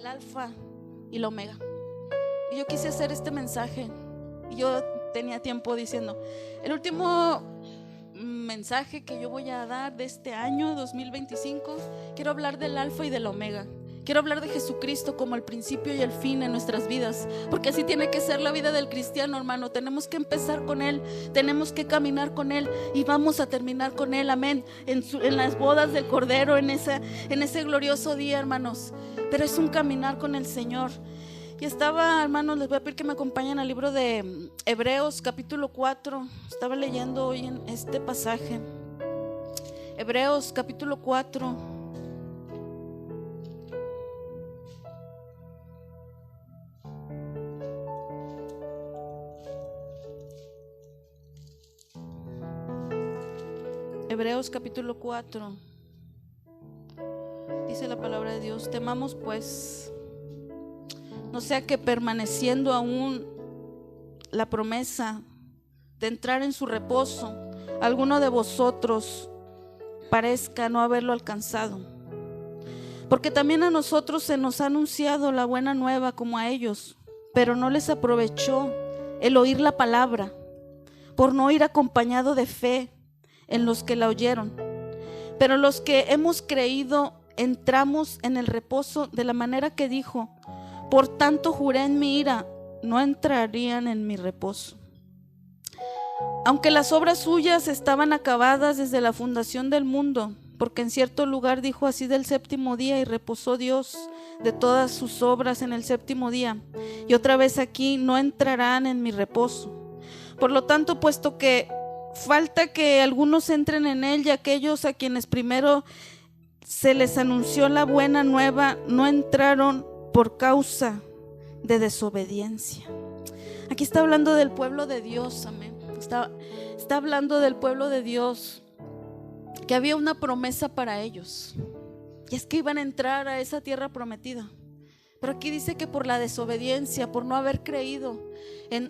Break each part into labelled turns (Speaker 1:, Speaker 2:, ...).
Speaker 1: el alfa y la omega. Y yo quise hacer este mensaje. Y yo tenía tiempo diciendo, el último mensaje que yo voy a dar de este año 2025, quiero hablar del alfa y del omega. Quiero hablar de Jesucristo como el principio y el fin en nuestras vidas, porque así tiene que ser la vida del cristiano, hermano. Tenemos que empezar con Él, tenemos que caminar con Él y vamos a terminar con Él, amén, en las bodas del Cordero, en ese glorioso día, hermanos. Pero es un caminar con el Señor. Y estaba, hermanos, les voy a pedir que me acompañen al libro de Hebreos capítulo 4. Estaba leyendo hoy en este pasaje, Hebreos capítulo 4. Hebreos capítulo 4. Dice la palabra de Dios: temamos pues, no sea que permaneciendo aún la promesa de entrar en su reposo, alguno de vosotros parezca no haberlo alcanzado. Porque también a nosotros se nos ha anunciado la buena nueva como a ellos, pero no les aprovechó el oír la palabra, por no ir acompañado de fe en los que la oyeron. Pero los que hemos creído entramos en el reposo de la manera que dijo: por tanto juré en mi ira, no entrarían en mi reposo. Aunque las obras suyas estaban acabadas desde la fundación del mundo, porque en cierto lugar dijo así del séptimo día, y reposó Dios de todas sus obras en el séptimo día. Y otra vez aquí: no entrarán en mi reposo. Por lo tanto, puesto que falta que algunos entren en él, y aquellos a quienes primero se les anunció la buena nueva no entraron por causa de desobediencia. Aquí está hablando del pueblo de Dios, amén. Está hablando del pueblo de Dios, que había una promesa para ellos, y es que iban a entrar a esa tierra prometida. Pero aquí dice que por la desobediencia, por no haber creído,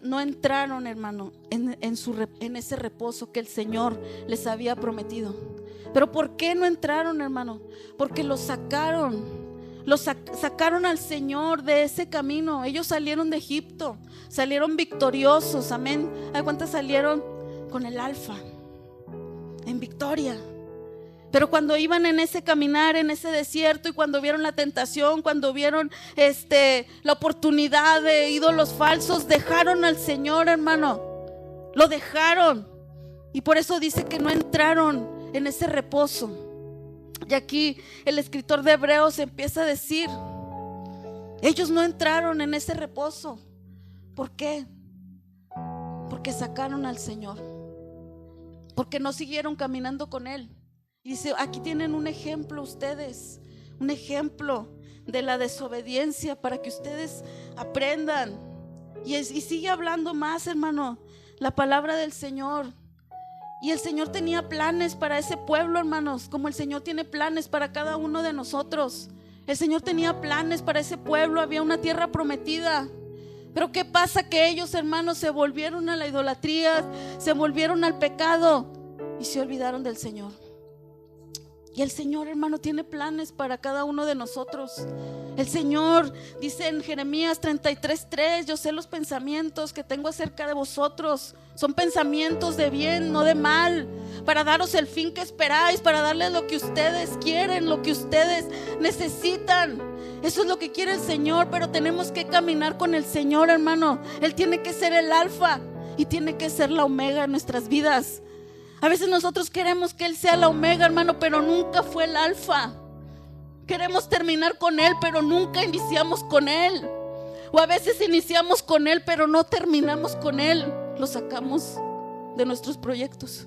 Speaker 1: no entraron, hermano, en ese reposo que el Señor les había prometido. Pero ¿por qué no entraron, hermano? Porque los sacaron al Señor de ese camino. Ellos salieron de Egipto, salieron victoriosos, amén. ¿A cuántas salieron? Con el alfa, en victoria. Pero cuando iban en ese caminar, en ese desierto, y cuando vieron la tentación, cuando vieron la oportunidad de ídolos falsos, dejaron al Señor, hermano. Lo dejaron. Y por eso dice que no entraron en ese reposo. Y aquí el escritor de Hebreos empieza a decir: ellos no entraron en ese reposo. ¿Por qué? Porque sacaron al Señor, porque no siguieron caminando con Él. Y dice, aquí tienen un ejemplo ustedes, un ejemplo de la desobediencia, para que ustedes aprendan. Y sigue hablando más, hermano, la palabra del Señor. Y el Señor tenía planes para ese pueblo, hermanos, como el Señor tiene planes para cada uno de nosotros. El Señor tenía planes para ese pueblo, había una tierra prometida. Pero ¿qué pasa? Que ellos, hermanos, se volvieron a la idolatría, se volvieron al pecado y se olvidaron del Señor. Y el Señor, hermano, tiene planes para cada uno de nosotros. El Señor dice en Jeremías 33:3: yo sé los pensamientos que tengo acerca de vosotros, son pensamientos de bien, no de mal, para daros el fin que esperáis, para darles lo que ustedes quieren, lo que ustedes necesitan. Eso es lo que quiere el Señor, pero tenemos que caminar con el Señor, hermano. Él tiene que ser el alfa y tiene que ser la omega en nuestras vidas. A veces nosotros queremos que Él sea la omega, hermano, pero nunca fue el alfa. Queremos terminar con Él, pero nunca iniciamos con Él. O a veces iniciamos con Él, pero no terminamos con Él. Lo sacamos de nuestros proyectos.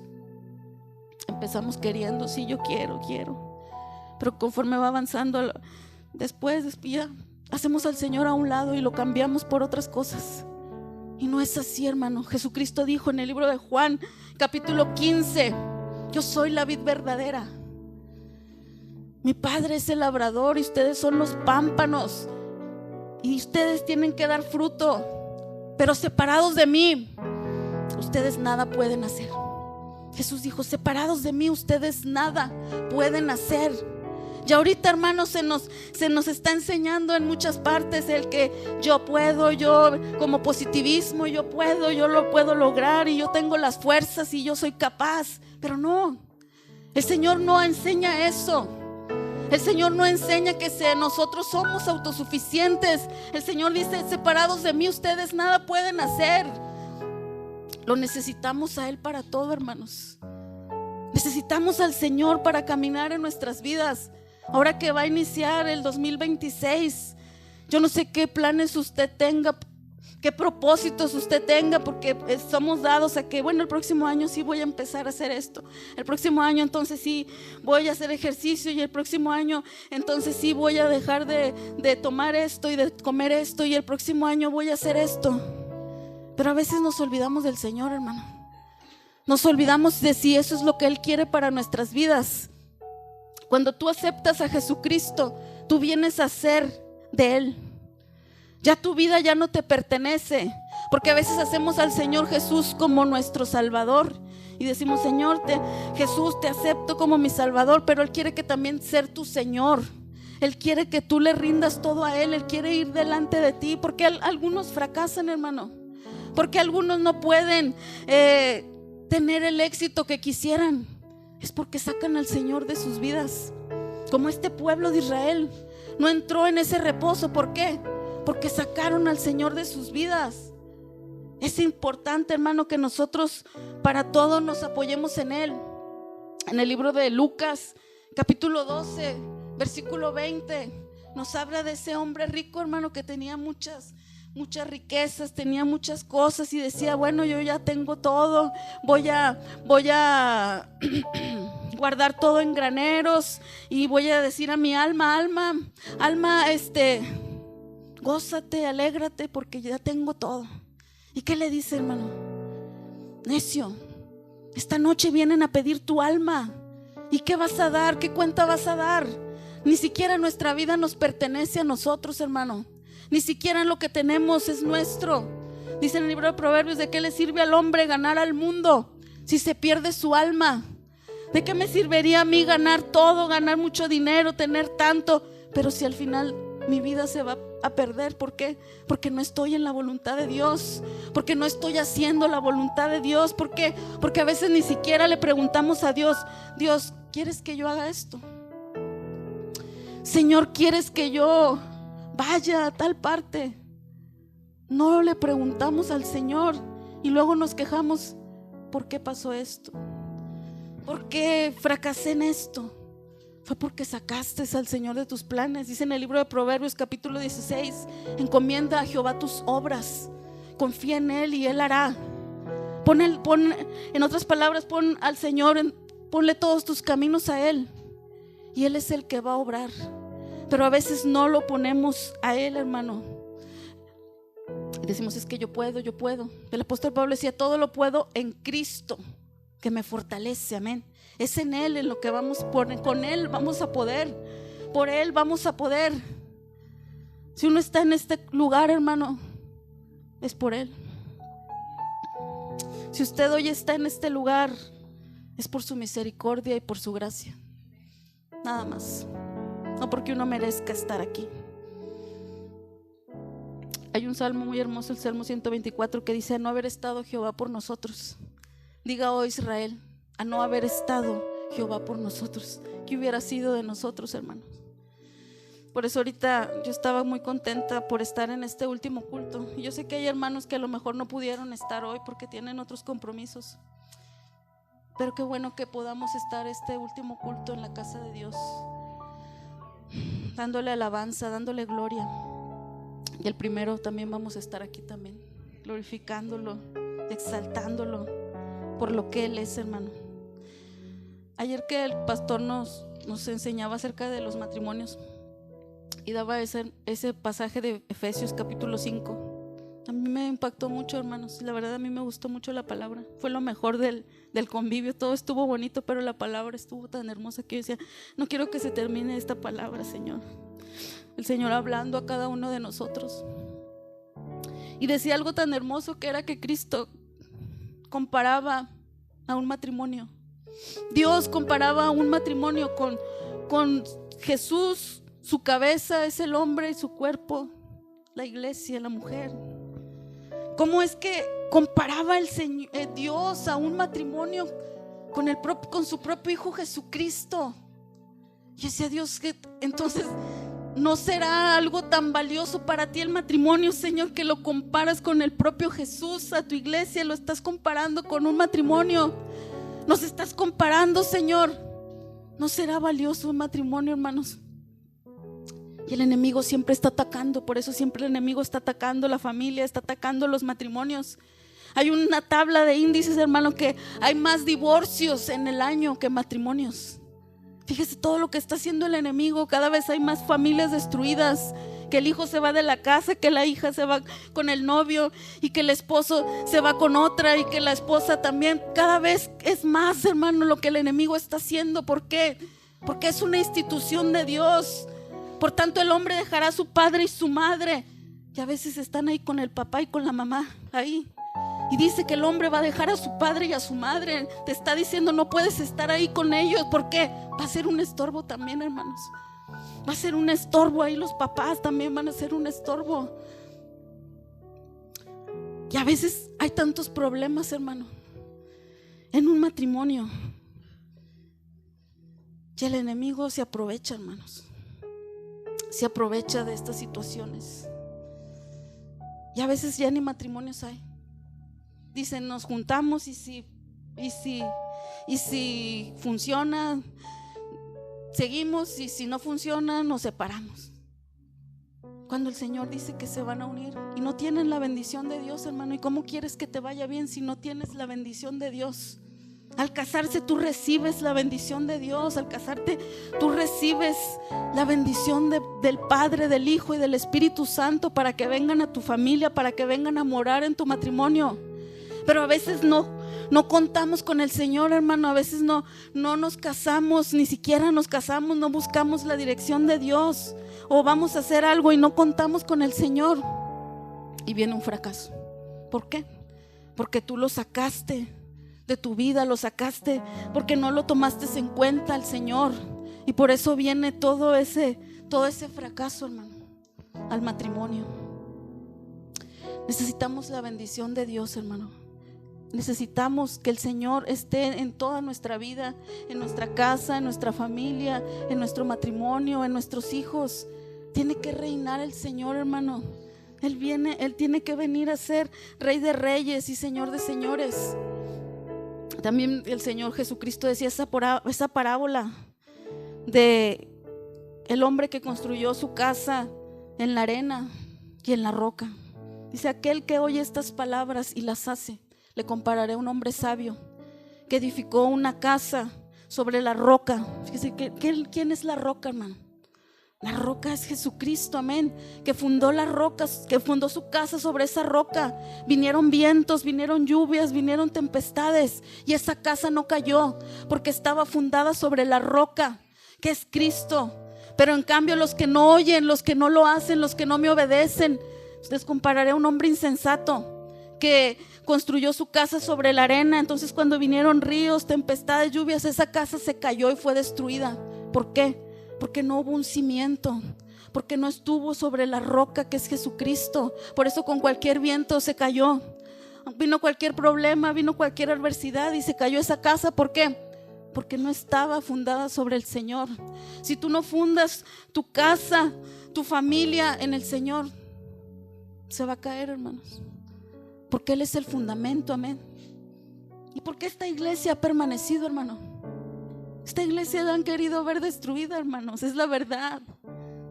Speaker 1: Empezamos queriendo, sí, yo quiero. Pero conforme va avanzando, después ya hacemos al Señor a un lado y lo cambiamos por otras cosas. Y no es así, hermano. Jesucristo dijo en el libro de Juan, capítulo 15: yo soy la vid verdadera, mi Padre es el labrador y ustedes son los pámpanos, y ustedes tienen que dar fruto, pero separados de mí ustedes nada pueden hacer. Jesús dijo: separados de mí ustedes nada pueden hacer. Ya ahorita, hermanos, se nos está enseñando en muchas partes el que yo puedo, yo como positivismo, yo lo puedo lograr y yo tengo las fuerzas y yo soy capaz. Pero no, el Señor no enseña eso. El Señor no enseña que nosotros somos autosuficientes. El Señor dice: separados de mí ustedes nada pueden hacer. Lo necesitamos a Él para todo, hermanos. Necesitamos al Señor para caminar en nuestras vidas. Ahora que va a iniciar el 2026, yo no sé qué planes usted tenga, qué propósitos usted tenga, porque somos dados a que, bueno, el próximo año sí voy a empezar a hacer esto, el próximo año entonces sí voy a hacer ejercicio, y el próximo año entonces sí voy a dejar de tomar esto y de comer esto, y el próximo año voy a hacer esto. Pero a veces nos olvidamos del Señor, hermano. Nos olvidamos de si eso es lo que Él quiere para nuestras vidas. Cuando tú aceptas a Jesucristo, tú vienes a ser de Él. Ya tu vida ya no te pertenece, porque a veces hacemos al Señor Jesús como nuestro Salvador y decimos: Señor, Jesús, te acepto como mi Salvador, pero Él quiere que también ser tu Señor. Él quiere que tú le rindas todo a Él. Él quiere ir delante de ti, porque algunos fracasan, hermano, porque algunos no pueden tener el éxito que quisieran. Es porque sacan al Señor de sus vidas, como este pueblo de Israel no entró en ese reposo. ¿Por qué? Porque sacaron al Señor de sus vidas. Es importante, hermano, que nosotros para todo nos apoyemos en Él. En el libro de Lucas, capítulo 12, versículo 20, nos habla de ese hombre rico, hermano, que tenía muchas riquezas, tenía muchas cosas y decía: bueno, yo ya tengo todo, voy a guardar todo en graneros y voy a decir a mi alma, gózate, alégrate, porque ya tengo todo. ¿Y qué le dice, hermano? Necio, esta noche vienen a pedir tu alma. ¿Y qué vas a dar? ¿Qué cuenta vas a dar? Ni siquiera nuestra vida nos pertenece a nosotros, hermano. Ni siquiera lo que tenemos es nuestro. Dice en el libro de Proverbios: ¿de qué le sirve al hombre ganar al mundo si se pierde su alma? ¿De qué me serviría a mí ganar todo, ganar mucho dinero, tener tanto, pero si al final mi vida se va a perder? ¿Por qué? Porque no estoy en la voluntad de Dios, porque no estoy haciendo la voluntad de Dios. ¿Por qué? Porque a veces ni siquiera le preguntamos a Dios: Dios, ¿quieres que yo haga esto? Señor, ¿quieres que yo vaya a tal parte? No le preguntamos al Señor y luego nos quejamos: ¿por qué pasó esto? ¿Por qué fracasé en esto? Fue porque sacaste al Señor de tus planes. Dice en el libro de Proverbios, capítulo 16: encomienda a Jehová tus obras, confía en Él y Él hará. En otras palabras, pon al Señor, ponle todos tus caminos a Él y Él es el que va a obrar. Pero a veces no lo ponemos a Él, hermano. Y decimos: es que yo puedo. El apóstol Pablo decía: todo lo puedo en Cristo que me fortalece. Amén. Es en Él en lo que vamos con Él vamos a poder. Por Él vamos a poder. Si uno está en este lugar, hermano, es por Él. Si usted hoy está en este lugar, es por su misericordia y por su gracia. Nada más. No porque uno merezca estar aquí. Hay un salmo muy hermoso, el Salmo 124, que dice: a no haber estado Jehová por nosotros. Diga hoy Israel: a no haber estado Jehová por nosotros, ¿qué hubiera sido de nosotros, hermanos? Por eso ahorita yo estaba muy contenta por estar en este último culto. Y yo sé que hay hermanos que a lo mejor no pudieron estar hoy porque tienen otros compromisos, pero qué bueno que podamos estar este último culto en la casa de Dios, dándole alabanza, dándole gloria. Y el primero también vamos a estar aquí también, glorificándolo, exaltándolo por lo que Él es, hermano. Ayer que el pastor nos enseñaba acerca de los matrimonios y daba ese pasaje de Efesios capítulo 5, a mí me impactó mucho, hermanos. La verdad, a mí me gustó mucho la palabra. Fue lo mejor del convivio. Todo estuvo bonito, pero la palabra estuvo tan hermosa que yo decía: no quiero que se termine esta palabra, Señor. El Señor hablando a cada uno de nosotros. Y decía algo tan hermoso, que era que Cristo comparaba a un matrimonio. Dios comparaba a un matrimonio con Jesús, su cabeza es el hombre y su cuerpo, la iglesia, la mujer. ¿Cómo es que comparaba el Señor, Dios, a un matrimonio con su propio Hijo Jesucristo? Y decía Dios, que entonces ¿no será algo tan valioso para ti el matrimonio, Señor, que lo comparas con el propio Jesús? A tu iglesia lo estás comparando con un matrimonio. Nos estás comparando, Señor. ¿No será valioso un matrimonio, hermanos? Y el enemigo siempre está atacando. Por eso siempre el enemigo está atacando la familia, está atacando los matrimonios. Hay una tabla de índices, hermano, que hay más divorcios en el año que matrimonios. Fíjese todo lo que está haciendo el enemigo. Cada vez hay más familias destruidas. Que el hijo se va de la casa, que la hija se va con el novio, y que el esposo se va con otra, y que la esposa también. Cada vez es más, hermano, lo que el enemigo está haciendo. ¿Por qué? Porque es una institución de Dios. Por tanto, el hombre dejará a su padre y su madre. Y a veces están ahí con el papá y con la mamá ahí. Y dice que el hombre va a dejar a su padre y a su madre. Te está diciendo, no puedes estar ahí con ellos. ¿Por qué? Va a ser un estorbo también, hermanos. Va a ser un estorbo ahí. Los papás también van a ser un estorbo. Y a veces hay tantos problemas, hermano, en un matrimonio. Y el enemigo se aprovecha, hermanos. Se aprovecha de estas situaciones. Y a veces ya ni matrimonios hay. Dicen, nos juntamos y si funciona, seguimos, y si no funciona, nos separamos. Cuando el Señor dice que se van a unir y no tienen la bendición de Dios, hermano. ¿Y cómo quieres que te vaya bien si no tienes la bendición de Dios? Al casarse tú recibes la bendición de Dios. Al casarte tú recibes la bendición del Padre, del Hijo y del Espíritu Santo, para que vengan a tu familia, para que vengan a morar en tu matrimonio. Pero a veces no contamos con el Señor, hermano. A veces no nos casamos, ni siquiera nos casamos, no buscamos la dirección de Dios, o vamos a hacer algo y no contamos con el Señor, y viene un fracaso. ¿Por qué? Porque tú lo sacaste de tu vida, lo sacaste porque no lo tomaste en cuenta al Señor, y por eso viene todo ese fracaso, hermano, al matrimonio. Necesitamos la bendición de Dios, hermano. Necesitamos que el Señor esté en toda nuestra vida, en nuestra casa, en nuestra familia, en nuestro matrimonio, en nuestros hijos. Tiene que reinar el Señor, hermano. Él tiene que venir a ser Rey de Reyes y Señor de Señores. También el Señor Jesucristo decía esa parábola de el hombre que construyó su casa en la arena y en la roca. Dice, aquel que oye estas palabras y las hace, le compararé a un hombre sabio que edificó una casa sobre la roca. Fíjese, ¿quién es la roca, hermano? La roca es Jesucristo, amén. Que fundó las rocas, que fundó su casa sobre esa roca. Vinieron vientos, vinieron lluvias, vinieron tempestades, y esa casa no cayó porque estaba fundada sobre la roca, que es Cristo. Pero en cambio los que no oyen, los que no lo hacen, los que no me obedecen, les compararé a un hombre insensato que construyó su casa sobre la arena. Entonces cuando vinieron ríos, tempestades, lluvias, esa casa se cayó y fue destruida. ¿Por qué? Porque no hubo un cimiento, porque no estuvo sobre la roca que es Jesucristo. Por eso con cualquier viento se cayó. Vino cualquier problema, vino cualquier adversidad y se cayó esa casa. ¿Por qué? Porque no estaba fundada sobre el Señor. Si tú no fundas tu casa, tu familia en el Señor, se va a caer, hermanos. Porque Él es el fundamento, amén. ¿Y por qué esta iglesia ha permanecido, hermano? Esta iglesia la han querido ver destruida, hermanos, es la verdad.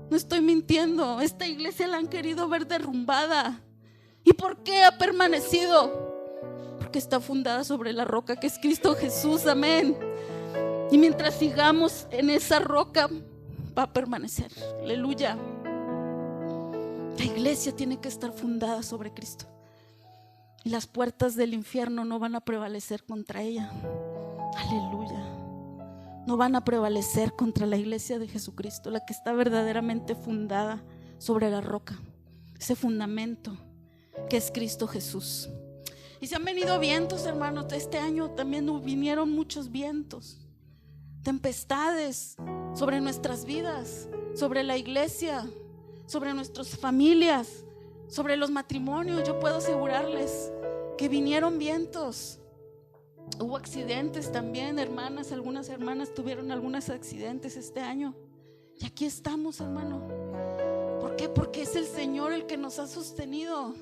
Speaker 1: No estoy mintiendo. Esta iglesia la han querido ver derrumbada. ¿Y por qué ha permanecido? Porque está fundada sobre la roca que es Cristo Jesús, amén. Y mientras sigamos en esa roca, va a permanecer. Aleluya. La iglesia tiene que estar fundada sobre Cristo, y las puertas del infierno no van a prevalecer contra ella. Aleluya. No van a prevalecer contra la iglesia de Jesucristo, la que está verdaderamente fundada sobre la roca, ese fundamento que es Cristo Jesús. Y se han venido vientos, hermanos. Este año también vinieron muchos vientos. tempestades sobre nuestras vidas, sobre la iglesia, sobre nuestras familias, sobre los matrimonios. Yo puedo asegurarles que vinieron vientos. Hubo accidentes también, hermanas. Algunas hermanas tuvieron algunos accidentes este año. Y aquí estamos, hermano. ¿Por qué? Porque es el Señor el que nos ha sostenido.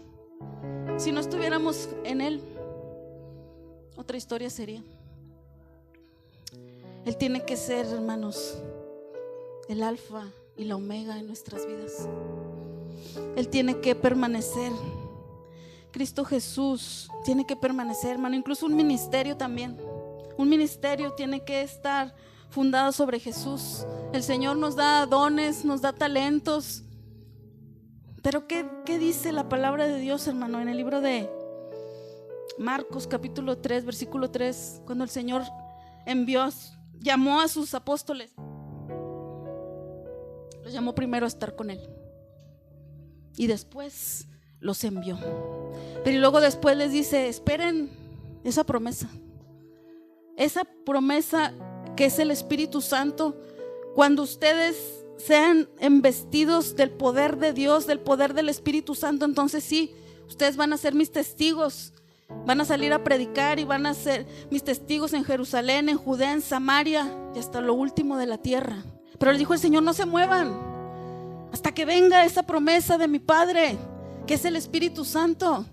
Speaker 1: Si no estuviéramos en Él, otra historia sería. Él tiene que ser, hermanos, el alfa y la omega en nuestras vidas. Él tiene que permanecer. Cristo Jesús tiene que permanecer, hermano. Incluso un ministerio también. Un ministerio tiene que estar fundado sobre Jesús. El Señor nos da dones, nos da talentos. Pero ¿qué dice la palabra de Dios, hermano? En el libro de Marcos capítulo 3, versículo 3, cuando el Señor llamó a sus apóstoles, los llamó primero a estar con Él y después los envió. Pero luego después les dice: esperen esa promesa que es el Espíritu Santo. Cuando ustedes sean embestidos del poder de Dios, del poder del Espíritu Santo, entonces sí, ustedes van a ser mis testigos. Van a salir a predicar y van a ser mis testigos en Jerusalén, en Judea, en Samaria y hasta lo último de la tierra. Pero les dijo el Señor: no se muevan hasta que venga esa promesa de mi Padre, que es el Espíritu Santo.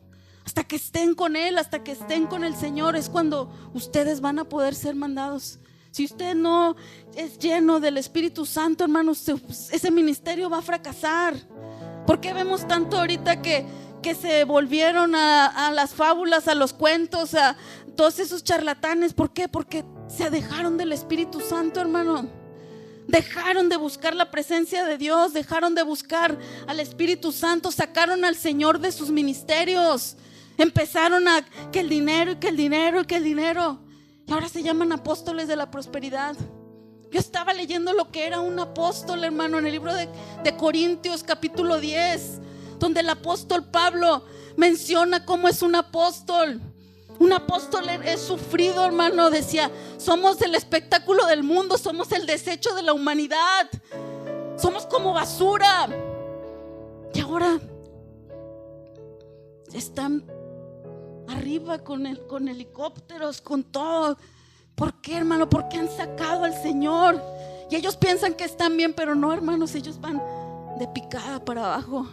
Speaker 1: Hasta que estén con Él, hasta que estén con el Señor, es cuando ustedes van a poder ser mandados. Si usted no es lleno del Espíritu Santo, hermanos, ese ministerio va a fracasar. ¿Por qué vemos tanto ahorita que se volvieron a las fábulas, a los cuentos, a todos esos charlatanes? ¿Por qué? Porque se dejaron del Espíritu Santo, hermano. Dejaron de buscar la presencia de Dios, dejaron de buscar al Espíritu Santo, sacaron al Señor de sus ministerios. Empezaron a que el dinero y que el dinero y que el dinero. Y ahora se llaman apóstoles de la prosperidad. Yo estaba leyendo lo que era un apóstol, hermano, en el libro de Corintios capítulo 10, donde el apóstol Pablo menciona cómo es un apóstol. Un apóstol es sufrido, hermano. Decía: somos el espectáculo del mundo, somos el desecho de la humanidad, somos como basura. Y ahora están arriba con helicópteros, con todo. ¿Por qué, hermano? Porque han sacado al Señor. Y ellos piensan que están bien, pero no, hermanos, ellos van de picada para abajo.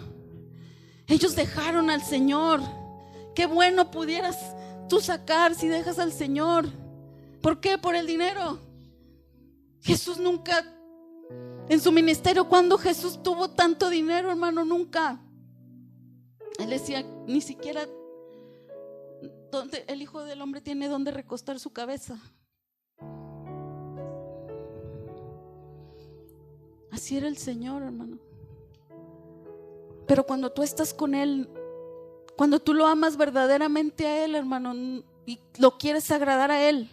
Speaker 1: Ellos dejaron al Señor. Qué bueno pudieras tú sacar si dejas al Señor. ¿Por qué? Por el dinero. Jesús nunca, en su ministerio, cuando Jesús tuvo tanto dinero, hermano, nunca. Él decía: ni siquiera donde el Hijo del Hombre tiene donde recostar su cabeza. Así era el Señor, hermano. Pero cuando tú estás con Él, cuando tú lo amas verdaderamente a Él, hermano, y lo quieres agradar a Él,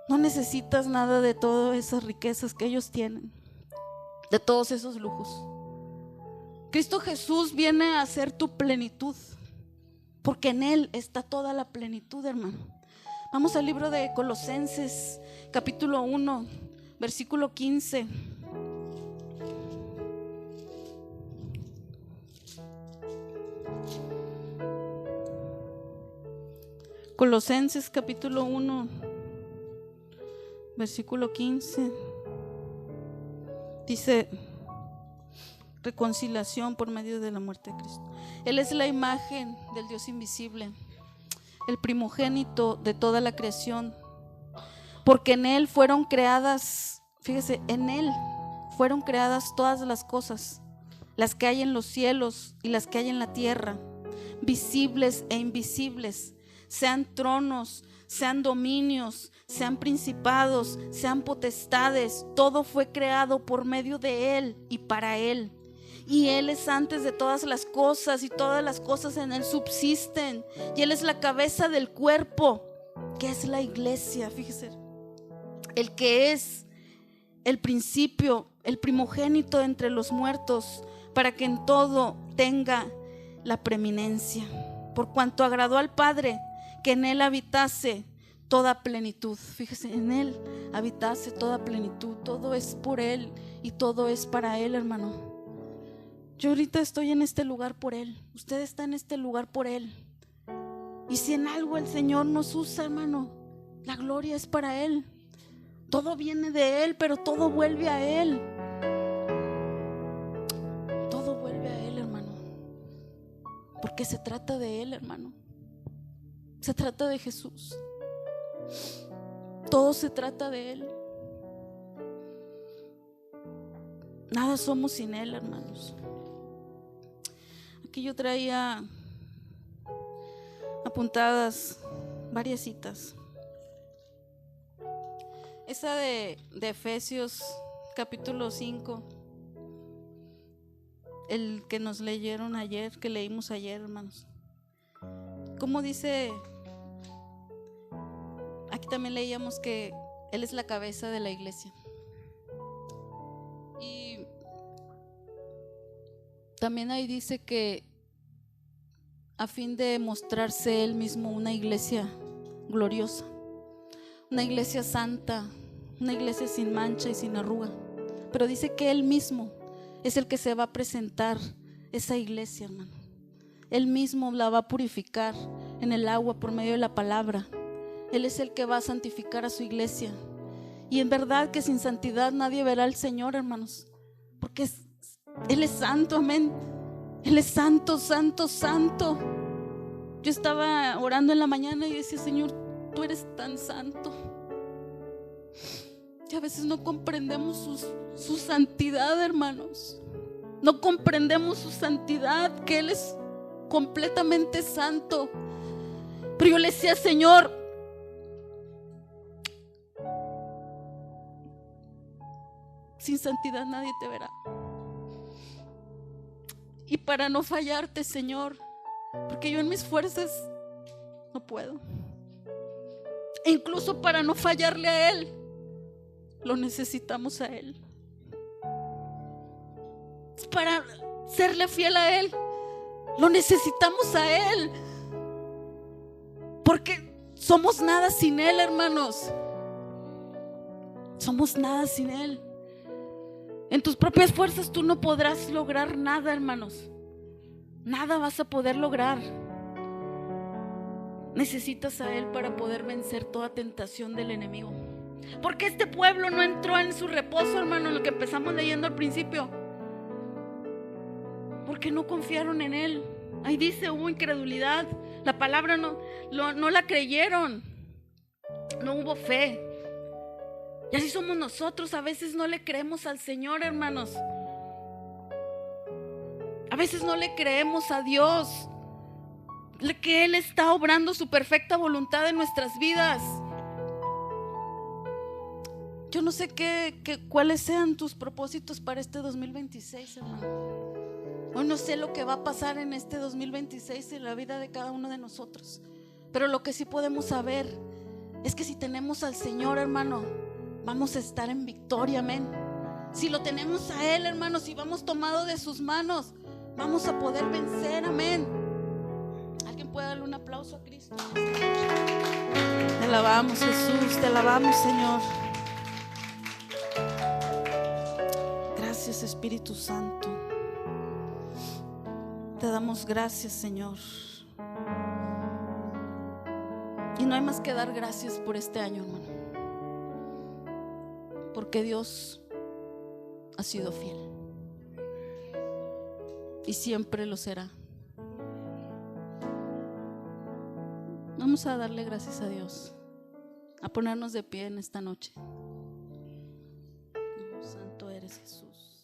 Speaker 1: no necesitas nada de todas esas riquezas que ellos tienen, de todos esos lujos. Cristo Jesús viene a ser tu plenitud, porque en Él está toda la plenitud, hermano. Vamos al libro de Colosenses capítulo 1, versículo 15. Colosenses capítulo 1, versículo 15. Dice: reconciliación por medio de la muerte de Cristo. Él es la imagen del Dios invisible, el primogénito de toda la creación, porque en Él fueron creadas, fíjese, en Él fueron creadas todas las cosas, las que hay en los cielos y las que hay en la tierra, visibles e invisibles, sean tronos, sean dominios, sean principados, sean potestades. Todo fue creado por medio de Él y para Él. Y Él es antes de todas las cosas, y todas las cosas en Él subsisten. Y Él es la cabeza del cuerpo, que es la iglesia. Fíjese, el que es el principio, el primogénito entre los muertos, para que en todo tenga la preeminencia. Por cuanto agradó al Padre que en Él habitase toda plenitud. Fíjese, en Él habitase toda plenitud. Todo es por Él y todo es para Él, hermano. Yo ahorita estoy en este lugar por Él. Usted está en este lugar por Él. Y si en algo el Señor nos usa, hermano, la gloria es para Él. Todo viene de Él, pero todo vuelve a Él. Todo vuelve a Él, hermano. Porque se trata de Él, hermano. Se trata de Jesús. Todo se trata de Él. Nada somos sin Él, hermanos. Aquí yo traía apuntadas varias citas. Esa de Efesios capítulo 5, el que nos leyeron ayer, que leímos ayer, hermanos. Como dice, aquí también leíamos que Él es la cabeza de la iglesia. Y también ahí dice que a fin de mostrarse Él mismo una iglesia gloriosa, una iglesia santa, una iglesia sin mancha y sin arruga. Pero dice que Él mismo es el que se va a presentar esa iglesia, hermano. Él mismo la va a purificar en el agua por medio de la palabra. Él es el que va a santificar a su iglesia. Y en verdad que sin santidad nadie verá al Señor, hermanos, porque Él es santo, amén. Él es santo, santo, santo. Yo estaba orando en la mañana y decía: Señor, tú eres tan santo. Y a veces no comprendemos su santidad, hermanos. No comprendemos su santidad, que Él es completamente santo. Pero yo le decía: Señor, sin santidad nadie te verá. Y para no fallarte, Señor, porque yo en mis fuerzas no puedo. E incluso para no fallarle a Él, lo necesitamos a Él. Para serle fiel a Él, lo necesitamos a Él. Porque somos nada sin Él, hermanos. Somos nada sin Él. En tus propias fuerzas tú no podrás lograr nada, hermanos. Nada vas a poder lograr. Necesitas a Él para poder vencer toda tentación del enemigo. Porque este pueblo no entró en su reposo, hermano, en lo que empezamos leyendo al principio. Porque no confiaron en Él. Ahí dice, hubo incredulidad. La palabra no la creyeron. No hubo fe. Y así somos nosotros. A veces no le creemos al Señor, hermanos. A veces no le creemos a Dios, que Él está obrando su perfecta voluntad en nuestras vidas. Yo no sé cuáles sean tus propósitos para este 2026, hermano. O no sé lo que va a pasar en este 2026 en la vida de cada uno de nosotros. Pero lo que sí podemos saber es que si tenemos al Señor, hermano, vamos a estar en victoria, amén. Si lo tenemos a Él, hermano, si vamos tomados de sus manos, vamos a poder vencer, amén. ¿Alguien puede darle un aplauso a Cristo? Te alabamos, Jesús, te alabamos, Señor. Gracias, Espíritu Santo. Te damos gracias, Señor. Y no hay más que dar gracias por este año, hermano. Porque Dios ha sido fiel. Y siempre lo será. Vamos a darle gracias a Dios. A ponernos de pie en esta noche. Santo eres, Jesús.